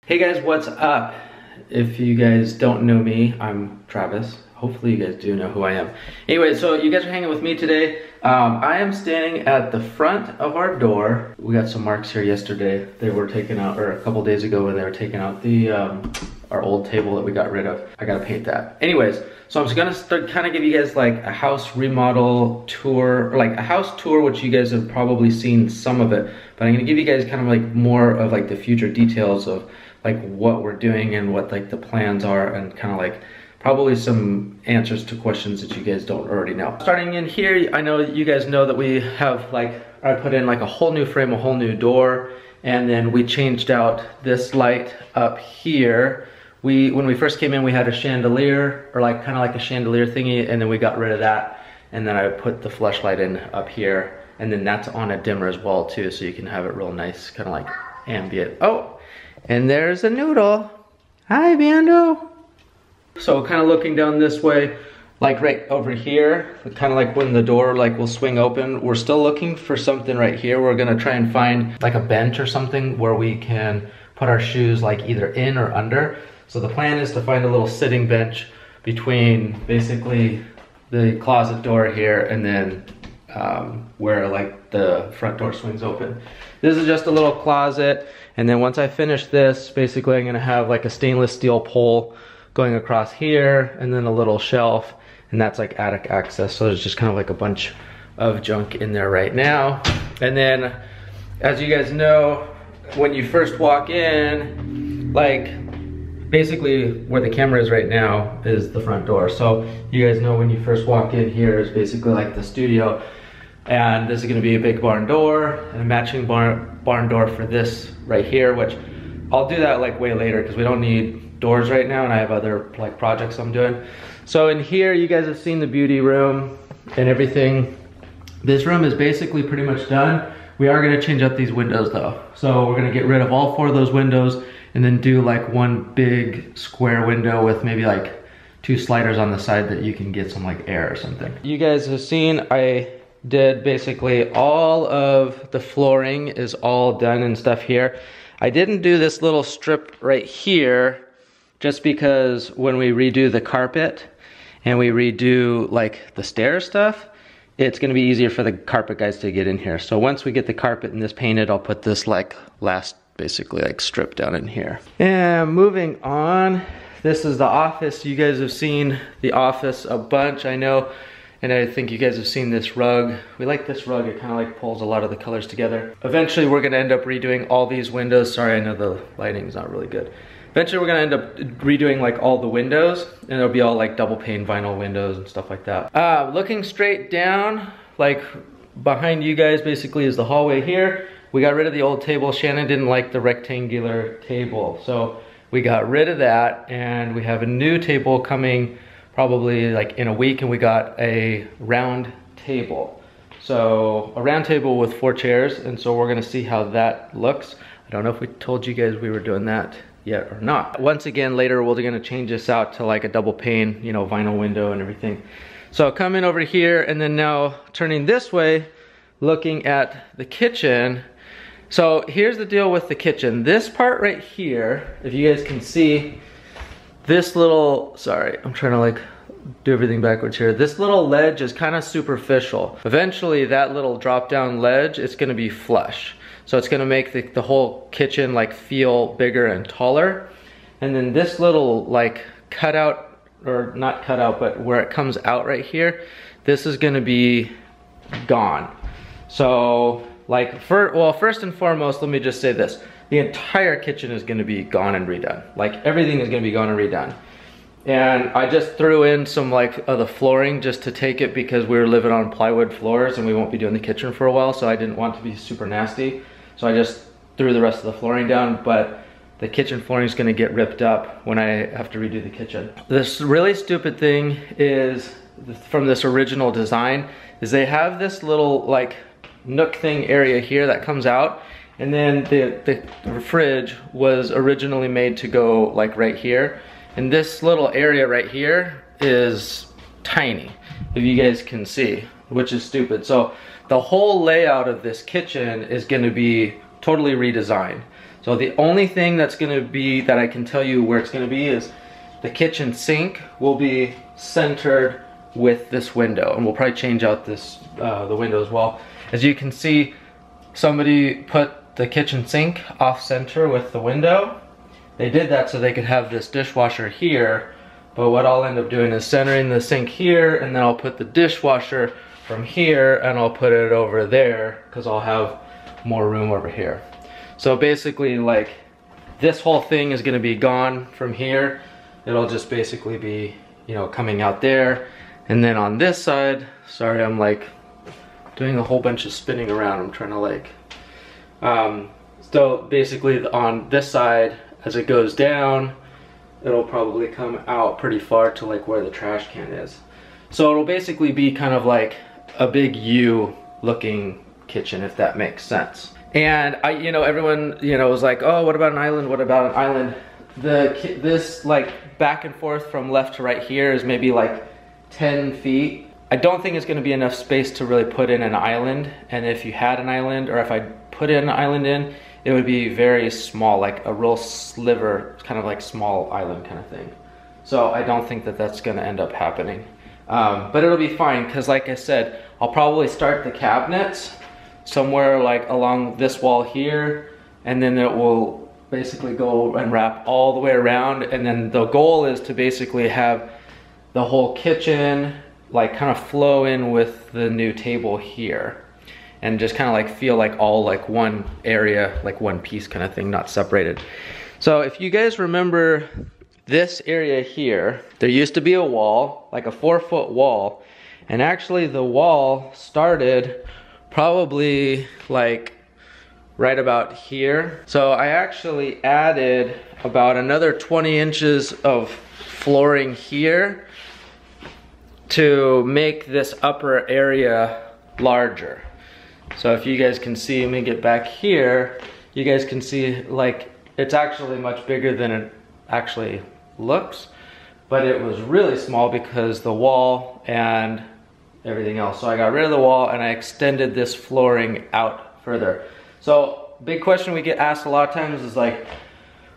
Hey guys, what's up? If you guys don't know me, I'm Travis. Hopefully you guys do know who I am. Anyway, so you guys are hanging with me today. I am standing at the front of our door. We got some marks here yesterday. They were taken out, or a couple days ago when they were taking out the our old table that we got rid of. I gotta paint that. Anyways, so I'm just gonna start kind of give you guys like a house remodel tour, or like a house tour, which you guys have probably seen some of it, but I'm gonna give you guys kind of like more of like the future details of like what we're doing and what like the plans are, and kind of like probably some answers to questions that you guys don't already know. Starting in here, I know you guys know that we have like, I put in like a whole new frame, a whole new door, and then we changed out this light up here. When we first came in, we had a chandelier, or like kind of like a chandelier thingy, and then we got rid of that, and then I put the flush light in up here, and then that's on a dimmer as well too, so you can have it real nice, kind of like ambient. Oh, and there's a noodle. Hi, Bando. So kind of looking down this way, like right over here, kind of like when the door like will swing open, we're still looking for something right here. We're gonna try and find like a bench or something where we can put our shoes like either in or under. So the plan is to find a little sitting bench between basically the closet door here and then where like the front door swings open. This is just a little closet, and then once I finish this, basically I'm gonna have like a stainless steel pole going across here, and then a little shelf, and that's like attic access. So there's just kind of like a bunch of junk in there right now. And then, as you guys know, when you first walk in, like basically where the camera is right now is the front door. So you guys know when you first walk in here is basically like the studio, and this is gonna be a big barn door and a matching barn door for this right here, which I'll do that like way later because we don't need doors right now, and I have other like projects I'm doing. So in here, you guys have seen the beauty room and everything. This room is basically pretty much done. We are gonna change up these windows though. So we're gonna get rid of all 4 of those windows and then do like one big square window with maybe like 2 sliders on the side that you can get some like air or something. You guys have seen I did basically all of the flooring is all done and stuff here. I didn't do this little strip right here just because when we redo the carpet and we redo like the stairs stuff, it's gonna be easier for the carpet guys to get in here. So once we get the carpet and this painted, I'll put this like last basically like strip down in here. And moving on, this is the office. You guys have seen the office a bunch, I know. And I think you guys have seen this rug. We like this rug, it kind of like pulls a lot of the colors together. Eventually we're gonna end up redoing all these windows. Sorry, I know the lighting's not really good. Eventually we're gonna end up redoing like all the windows, and it'll be all like double pane vinyl windows and stuff like that. Looking straight down, like behind you guys basically is the hallway here. We got rid of the old table. Shannon didn't like the rectangular table, so we got rid of that, and we have a new table coming probably like in a week, and we got a round table. So a round table with 4 chairs, and so we're gonna see how that looks. I don't know if we told you guys we were doing that yet or not. Once again, later we're gonna change this out to like a double pane, you know, vinyl window and everything. So coming over here, and then now turning this way, looking at the kitchen. So here's the deal with the kitchen. This part right here, if you guys can see, this little, sorry, I'm trying to like do everything backwards here. This little ledge is kind of superficial. Eventually that little drop down ledge, it's gonna be flush. So it's gonna make the whole kitchen like feel bigger and taller. And then this little like cutout, or not cutout, but where it comes out right here, this is gonna be gone. So like, first and foremost, let me just say this. The entire kitchen is gonna be gone and redone. Like everything is gonna be gone and redone. And I just threw in some like the flooring just to take it, because we were living on plywood floors and we won't be doing the kitchen for a while, so I didn't want to be super nasty. So I just threw the rest of the flooring down, but the kitchen flooring is gonna get ripped up when I have to redo the kitchen. This really stupid thing is, from this original design, is they have this little like nook thing area here that comes out, and then the fridge was originally made to go like right here, and this little area right here is tiny, if you guys can see, which is stupid. So the whole layout of this kitchen is gonna be totally redesigned. So the only thing that's gonna be, that I can tell you where it's gonna be, is the kitchen sink will be centered with this window, and we'll probably change out this the window as well. As you can see, somebody put the kitchen sink off center with the window. They did that so they could have this dishwasher here, but what I'll end up doing is centering the sink here, and then I'll put the dishwasher from here, and I'll put it over there because I'll have more room over here. So basically, like, this whole thing is gonna be gone from here. It'll just basically be, you know, coming out there. And then on this side, sorry, I'm like doing a whole bunch of spinning around. I'm trying to like, so basically on this side, as it goes down, it'll probably come out pretty far to like where the trash can is. So it'll basically be kind of like a big U looking kitchen, if that makes sense. And you know, everyone, you know, was like, oh, what about an island? What about an island? This like back and forth from left to right here is maybe like 10 feet. I don't think it's gonna be enough space to really put in an island. And if you had an island, or if I put an island in, it would be very small, like a real sliver, kind of like small island kind of thing. So I don't think that that's gonna end up happening. But it'll be fine, because like I said, I'll probably start the cabinets somewhere like along this wall here, and then it will basically go and wrap all the way around. And then the goal is to basically have the whole kitchen like kind of flow in with the new table here, and just kind of like feel like all like one area, like one piece kind of thing, not separated. So if you guys remember this area here, there used to be a wall, like a 4-foot wall, and actually the wall started probably like right about here. So I actually added about another 20 inches of flooring here to make this upper area larger. So if you guys can see, let me get back here, you guys can see like it's actually much bigger than it actually looks, but it was really small because the wall and everything else. So I got rid of the wall and I extended this flooring out further. So big question we get asked a lot of times is like,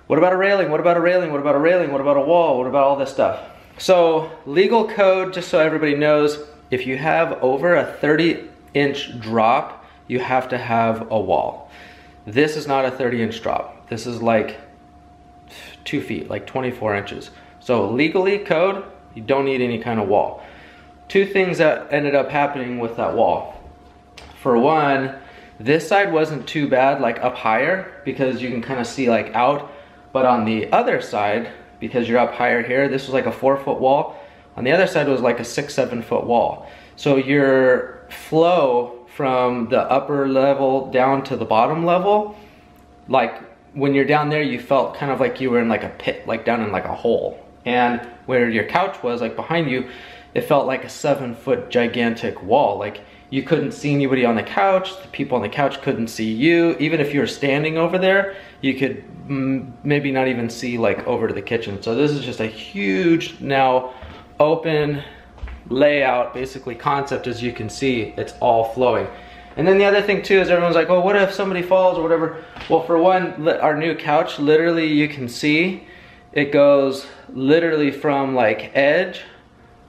what about a railing? What about a railing? What about a railing? What about a wall? What about all this stuff? So legal code, just so everybody knows, if you have over a 30-inch drop, you have to have a wall. This is not a 30-inch drop. This is like 2 feet, like 24 inches. So legally code, you don't need any kind of wall. Two things that ended up happening with that wall. For one, this side wasn't too bad, like up higher, because you can kind of see like out. But on the other side, because you're up higher here, this was like a 4-foot wall. On the other side was like a 6-7 foot wall. So your flow from the upper level down to the bottom level, like when you're down there, you felt kind of like you were in like a pit, like down in like a hole. And where your couch was, like behind you, it felt like a 7-foot gigantic wall. Like you couldn't see anybody on the couch, the people on the couch couldn't see you. Even if you were standing over there, you could maybe not even see like over to the kitchen. So this is just a huge now open layout, basically concept. As you can see, it's all flowing. And then the other thing too is everyone's like, oh, what if somebody falls or whatever? Well, for one, our new couch, literally you can see it goes literally from like edge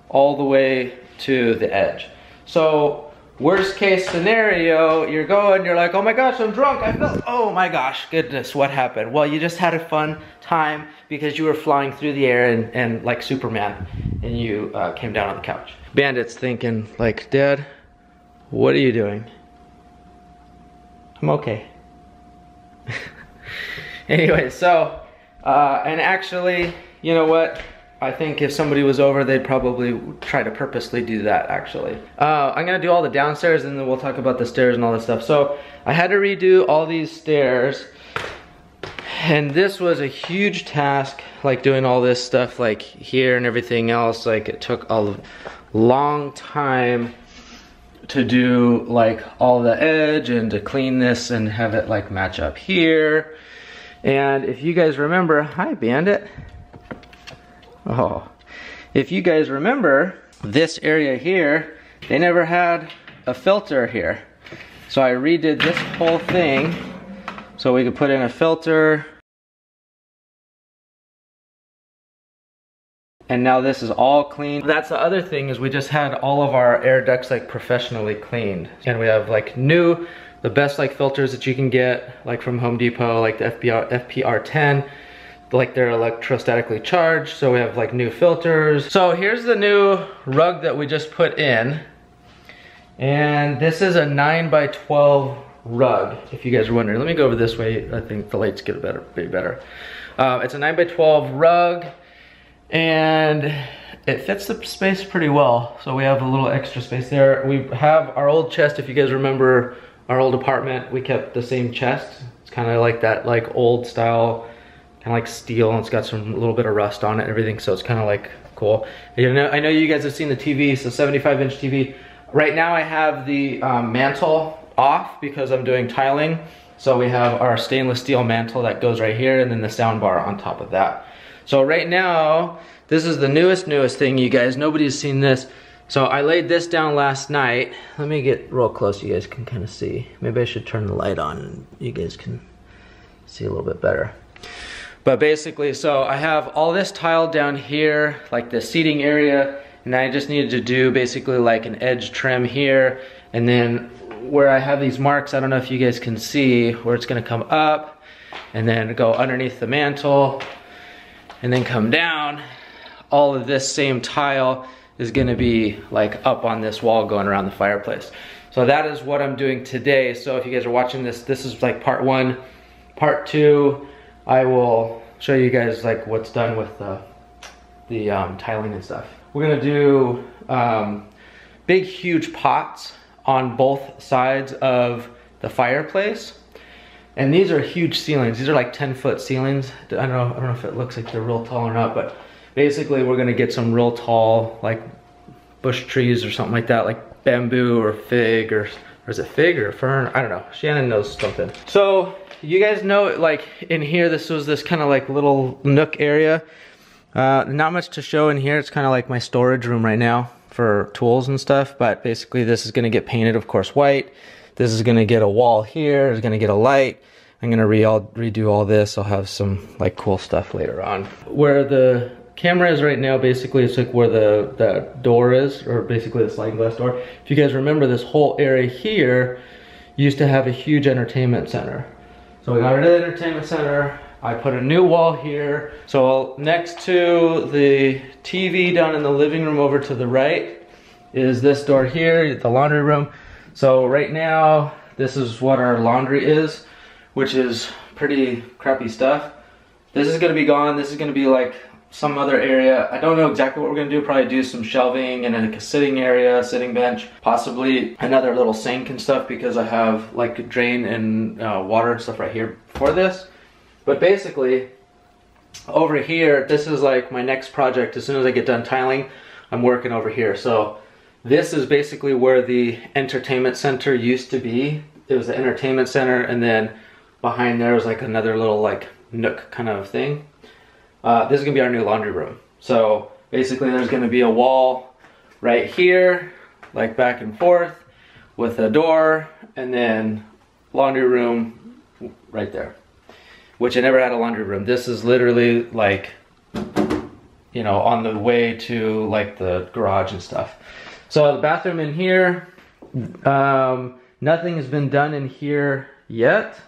all the way to the edge. So worst case scenario, you're like, oh my gosh, I'm drunk, I fell. Oh my gosh, goodness, what happened? Well, you just had a fun time because you were flying through the air and like Superman, and you came down on the couch. Bandit's thinking like, Dad, what are you doing? I'm okay. Anyway, so, and actually, you know what? I think if somebody was over, they'd probably try to purposely do that, actually. I'm gonna do all the downstairs and then we'll talk about the stairs and all this stuff. So I had to redo all these stairs, and this was a huge task, like doing all this stuff like here and everything else. Like it took a long time to do like all the edge and to clean this and have it like match up here. And if you guys remember, hi Bandit. Oh, if you guys remember, this area here, they never had a filter here. So I redid this whole thing so we could put in a filter. And now this is all clean. That's the other thing, is we just had all of our air ducts like professionally cleaned. And we have like the best like filters that you can get, like from Home Depot, like the FPR10, like they're electrostatically charged. So we have like new filters. So here's the new rug that we just put in. And this is a 9x12 rug, if you guys are wondering. Let me go over this way. I think the lights get a bit better. It's a 9x12 rug. And it fits the space pretty well. So we have a little extra space there. We have our old chest. If you guys remember our old apartment, we kept the same chest. It's kind of like that like old style, kind of like steel, and it's got some little bit of rust on it and everything. So it's kind of like cool. You know, I know you guys have seen the TV, so 75-inch TV. Right now I have the mantle off because I'm doing tiling. So we have our stainless steel mantle that goes right here, and then the sound bar on top of that. So right now, this is the newest thing, you guys. Nobody's seen this. So I laid this down last night. Let me get real close so you guys can kind of see. Maybe I should turn the light on and you guys can see a little bit better. But basically, so I have all this tile down here, like the seating area, and I just needed to do basically like an edge trim here. And then where I have these marks, I don't know if you guys can see, where it's gonna come up and then go underneath the mantle, and then come down. All of this same tile is gonna be like up on this wall going around the fireplace. So that is what I'm doing today. So if you guys are watching this, this is like part one. Part two, I will show you guys like what's done with the tiling and stuff. We're gonna do big, huge pots on both sides of the fireplace. And these are huge ceilings. These are like 10-foot ceilings. I don't know if it looks like they're real tall or not, but basically we're gonna get some real tall, like bush trees or something like that, like bamboo or fig, or is it fig or fern? I don't know. Shannon knows something. So you guys know, like in here, this was this kind of like little nook area. Not much to show in here. It's kind of like my storage room right now for tools and stuff, but basically this is gonna get painted, of course, white. This is gonna get a wall here, it's gonna get a light. I'm gonna redo all this. I'll have some like cool stuff later on. Where the camera is right now, basically it's like where the door is, or basically the sliding glass door. If you guys remember, this whole area here used to have a huge entertainment center. So we got rid of the entertainment center. I put a new wall here. So next to the TV down in the living room over to the right is this door here, the laundry room. So right now, this is what our laundry is, which is pretty crappy stuff. This is gonna be gone. This is gonna be like some other area. I don't know exactly what we're gonna do. Probably do some shelving and like a sitting area, sitting bench, possibly another little sink and stuff, because I have like a drain and water and stuff right here for this. But basically, over here, this is like my next project. As soon as I get done tiling, I'm working over here. So this is basically where the entertainment center used to be. It was the entertainment center, and then behind there was like another little like nook kind of thing. This is gonna be our new laundry room. So basically there's gonna be a wall right here, like back and forth, with a door, and then laundry room right there. Which I never had a laundry room. This is literally like, you know, on the way to like the garage and stuff. So the bathroom in here, nothing has been done in here yet.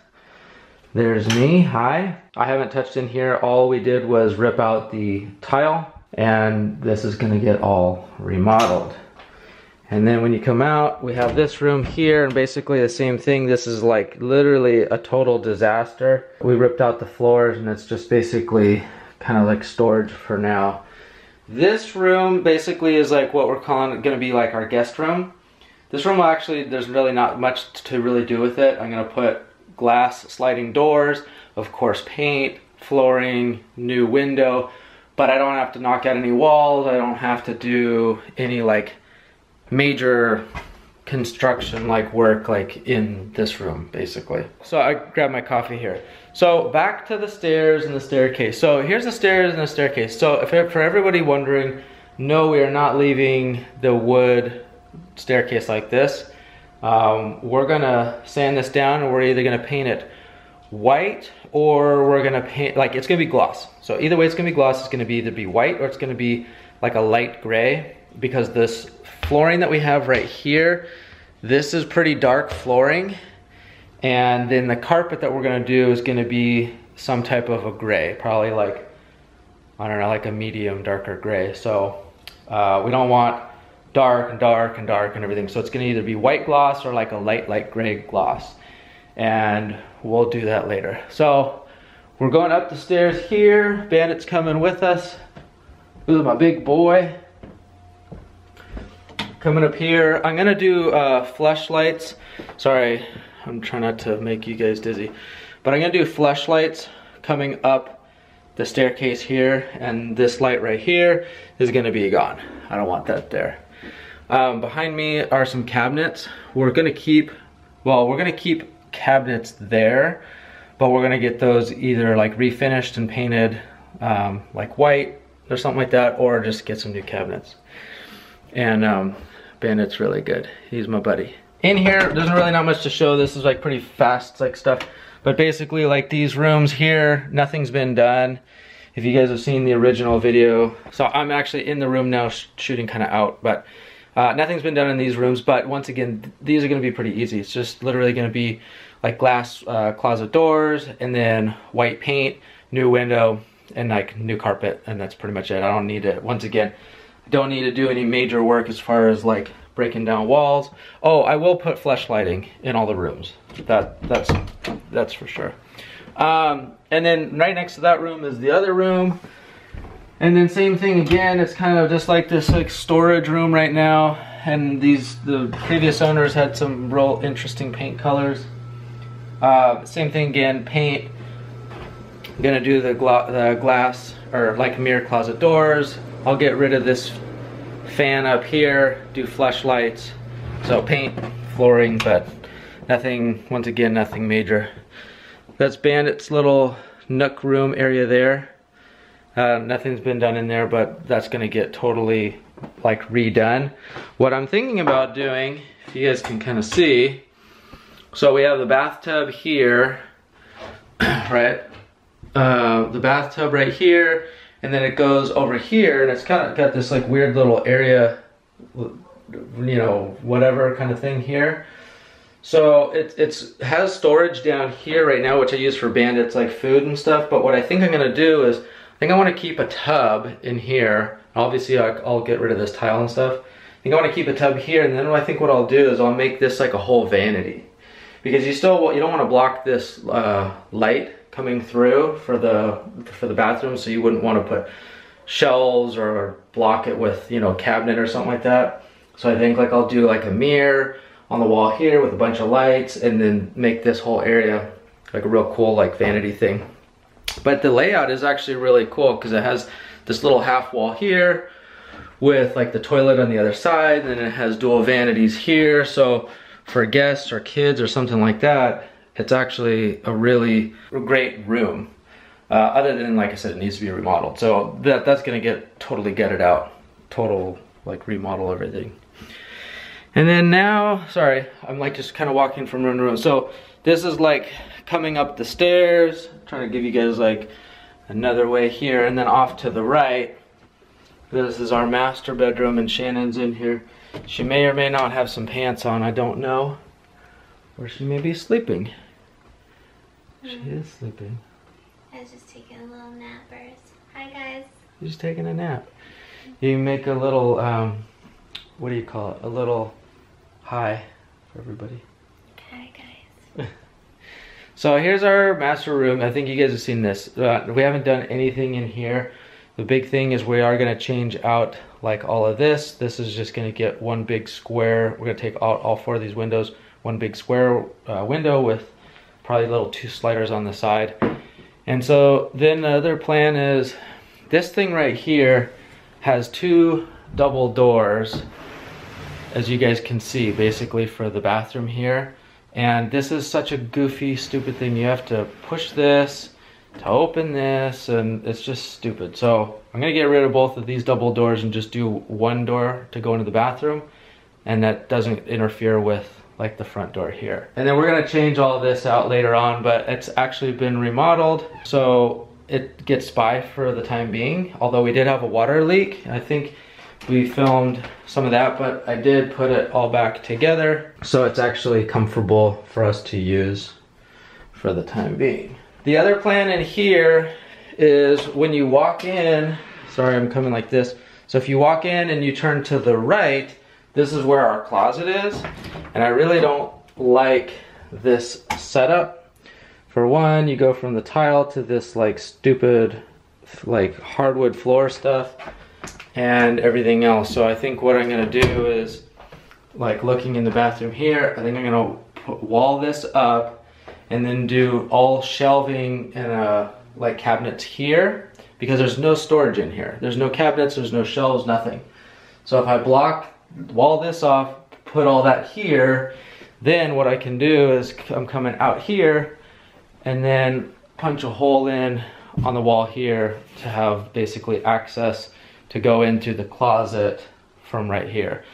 There's me, hi. I haven't touched in here. All we did was rip out the tile, and this is gonna get all remodeled. And then when you come out, we have this room here, and basically the same thing. This is like literally a total disaster. We ripped out the floors, and it's just basically kind of like storage for now. This room basically is like what we're calling gonna be like our guest room. This room will actually, there's really not much to really do with it. I'm gonna put glass sliding doors, of course paint, flooring, new window, but I don't have to knock out any walls. I don't have to do any like major construction like work like in this room basically. So I grabbed my coffee here. So back to the stairs and the staircase. So here's the stairs and the staircase. So for everybody wondering, no, we are not leaving the wood staircase like this. We're gonna sand this down, and we're either gonna paint it white, or we're gonna paint, like it's gonna be gloss. So either way it's gonna be gloss. It's gonna be either be white or it's gonna be like a light gray, because this flooring that we have right here, this is pretty dark flooring. And then the carpet that we're gonna do is gonna be some type of a gray, probably like, I don't know, like a medium darker gray. So we don't want dark and dark and dark and everything. So it's gonna either be white gloss or like a light gray gloss. And we'll do that later. So we're going up the stairs here. Bandit's coming with us. This is my big boy. Coming up here, I'm gonna do flashlights. Sorry, I'm trying not to make you guys dizzy. But I'm gonna do flashlights coming up the staircase here, and this light right here is gonna be gone. I don't want that there. Behind me are some cabinets. We're gonna keep cabinets there, but we're gonna get those either like refinished and painted like white or something like that, or just get some new cabinets. And Bandit's really good. He's my buddy. In here, there's really not much to show. This is like pretty fast like stuff. But basically like these rooms here, nothing's been done. If you guys have seen the original video. So I'm actually in the room now shooting kind of out, but nothing's been done in these rooms. But once again, these are gonna be pretty easy. It's just literally gonna be like glass closet doors, and then white paint, new window, and like new carpet, and that's pretty much it. I don't need to, once again, I don't need to do any major work as far as like breaking down walls. Oh, I will put flush lighting in all the rooms. That's for sure. And then right next to that room is the other room. And then same thing again, it's kind of just like this like storage room right now. And the previous owners had some real interesting paint colors. Same thing again, paint. I'm gonna do the glass or like mirror closet doors. I'll get rid of this fan up here, do flashlights. So paint, flooring, but nothing, once again, nothing major. That's Bandit's little nook room area there. Nothing's been done in there, but that's gonna get totally like redone. What I'm thinking about doing, if you guys can kind of see, so we have the bathtub here, right? The bathtub right here, and then it goes over here, and it's kind of got this like weird little area, you know, whatever kind of thing here. So it has storage down here right now, which I use for Bandits like food and stuff. But what I think I'm gonna do is, I think I want to keep a tub in here. Obviously I'll get rid of this tile and stuff. I think I want to keep a tub here, and then I think what I'll do is I'll make this like a whole vanity, because you don't want to block this light coming through for the bathroom, so you wouldn't want to put shelves or block it with, you know, cabinet or something like that. So I think like I'll do like a mirror on the wall here with a bunch of lights, and then make this whole area like a real cool like vanity thing. But the layout is actually really cool because it has this little half wall here with like the toilet on the other side, and then it has dual vanities here. So for guests or kids or something like that, it's actually a really great room. Other than, like I said, it needs to be remodeled. So that's gonna get totally gutted out. Total like remodel everything. And then now, sorry, I'm like just kind of walking from room to room. So this is like coming up the stairs. I'm trying to give you guys like another way here, and then off to the right. This is our master bedroom, and Shannon's in here. She may or may not have some pants on, I don't know. Or she may be sleeping. She is sleeping. I was just taking a little nap first. Hi guys. You're just taking a nap. You make a little, what do you call it? A little hi for everybody. Hi guys. So here's our master room. I think you guys have seen this. We haven't done anything in here. The big thing is we are gonna change out like all of this. This is just gonna get one big square. We're gonna take out all four of these windows, one big square window with probably little two sliders on the side. And so then the other plan is this thing right here has two double doors, as you guys can see, basically for the bathroom here. And this is such a goofy, stupid thing. You have to push this to open this, and it's just stupid. So I'm gonna get rid of both of these double doors and just do one door to go into the bathroom, and that doesn't interfere with like the front door here. And then we're gonna change all of this out later on, but it's actually been remodeled, so it gets by for the time being. Although we did have a water leak. I think we filmed some of that, but I did put it all back together, so it's actually comfortable for us to use for the time being. The other plan in here is when you walk in, sorry, I'm coming like this. So if you walk in and you turn to the right, this is where our closet is. And I really don't like this setup. For one, you go from the tile to this like stupid like hardwood floor stuff and everything else. So I think what I'm gonna do is, like looking in the bathroom here, I think I'm gonna wall this up and then do all shelving and like cabinets here, because there's no storage in here. There's no cabinets, there's no shelves, nothing. So if I wall this off, put all that here, then what I can do is I'm coming out here and then punch a hole in on the wall here to have basically access to go into the closet from right here.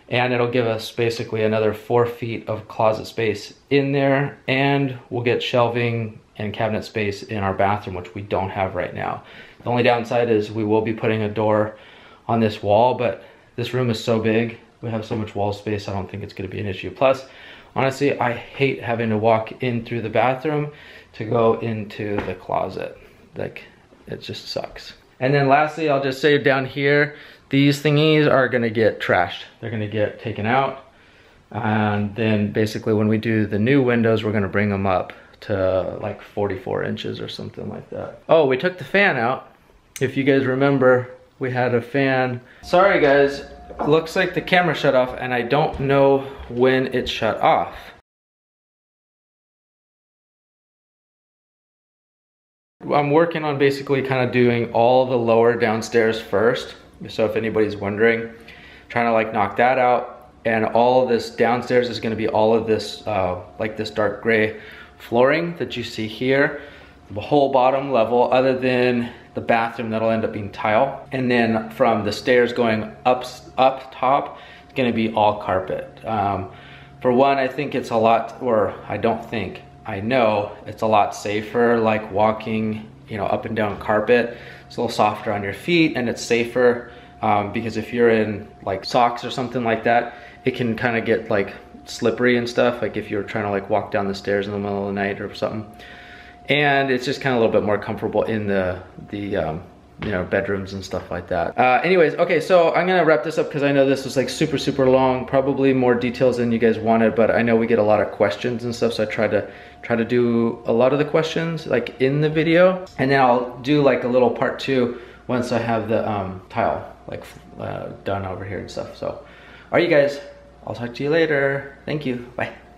And it'll give us basically another 4 feet of closet space in there, and we'll get shelving and cabinet space in our bathroom, which we don't have right now. The only downside is we will be putting a door on this wall, but this room is so big, we have so much wall space, I don't think it's gonna be an issue. Plus, honestly, I hate having to walk in through the bathroom to go into the closet. Like, it just sucks. And then lastly, I'll just say down here, these thingies are gonna get trashed. They're gonna get taken out. And then basically when we do the new windows, we're gonna bring them up to like 44 inches or something like that. Oh, we took the fan out. If you guys remember, we had a fan. Sorry guys, looks like the camera shut off and I don't know when it shut off. I'm working on basically kind of doing all the lower downstairs first. So if anybody's wondering, trying to like knock that out, and all of this downstairs is going to be all of this like this dark gray flooring that you see here, the whole bottom level other than the bathroom that'll end up being tile, and then from the stairs going up top, it's going to be all carpet. For one, I think it's a lot, or I don't think, I know it's a lot safer, like walking, you know, up and down carpet. It's a little softer on your feet and it's safer, because if you're in like socks or something like that, it can kind of get like slippery and stuff, like if you're trying to like walk down the stairs in the middle of the night or something. And it's just kind of a little bit more comfortable in the you know, bedrooms and stuff like that. Anyways, okay, so I'm gonna wrap this up because I know this was like super long, probably more details than you guys wanted, but I know we get a lot of questions and stuff, so I try to do a lot of the questions like in the video, and then I'll do like a little part 2 once I have the tile like done over here and stuff. So, all right, you guys, I'll talk to you later. Thank you. Bye.